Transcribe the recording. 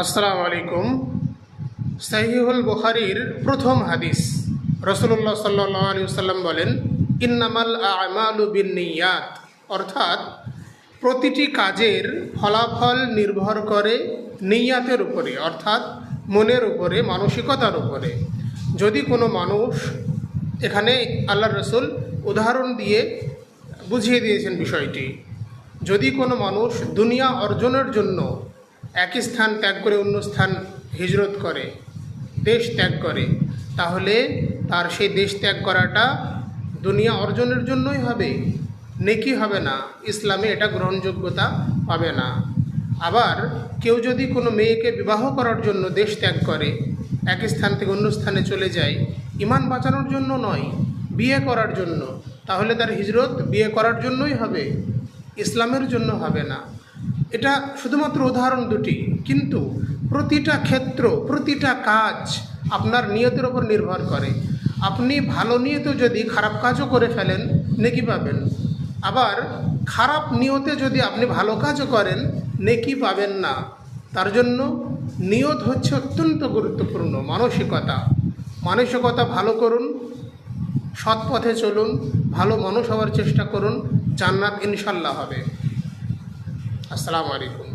আসসালামু আলাইকুম। সহিহুল বুখারীর প্রথম হাদিস, রাসূলুল্লাহ সাল্লাল্লাহু আলাইহি ওয়াসাল্লাম বলেন, ইন্নামাল আমালু বিন্নিয়াত, অর্থাৎ প্রতিটি কাজের ফলাফল নির্ভর করে নিয়াতের উপরে, অর্থাৎ মনের উপরে, মানসিকতার উপরে। যদি কোনো মানুষ, এখানে আল্লাহর রাসূল উদাহরণ দিয়ে বুঝিয়ে দিয়েছেন বিষয়টি, যদি কোনো মানুষ দুনিয়া অর্জনের জন্য একই স্থান ত্যাগ করে অন্য স্থান হিজরত করে, দেশ ত্যাগ করে, তাহলে তার সেই দেশ ত্যাগ করাটা দুনিয়া অর্জনের জন্যই হবে, নেকি হবে না, ইসলামে এটা গ্রহণযোগ্যতা পাবে না। আবার কেউ যদি কোনো মেয়েকে বিবাহ করার জন্য দেশ ত্যাগ করে, এক স্থান থেকে অন্য স্থানে চলে যায়, ঈমান বাঁচানোর জন্য নয়, বিয়ে করার জন্য, তাহলে তার হিজরত বিয়ে করার জন্যই হবে, ইসলামের জন্য হবে না। এটা শুধুমাত্র উদাহরণ দুটি, কিন্তু প্রতিটা ক্ষেত্র, প্রতিটা কাজ আপনার নিয়তের ওপর নির্ভর করে। আপনি ভালো নিয়তে যদি খারাপ কাজও করে ফেলেন, নেকি পাবেন। আবার খারাপ নিয়তে যদি আপনি ভালো কাজও করেন, নেকি পাবেন না। তার জন্য নিয়ত হচ্ছে অত্যন্ত গুরুত্বপূর্ণ। মানসিকতা ভালো করুন, সৎ পথে চলুন, ভালো মানুষ হওয়ার চেষ্টা করুন, জান্নাত ইনশাল্লাহ হবে। আসসালামু আলাইকুম।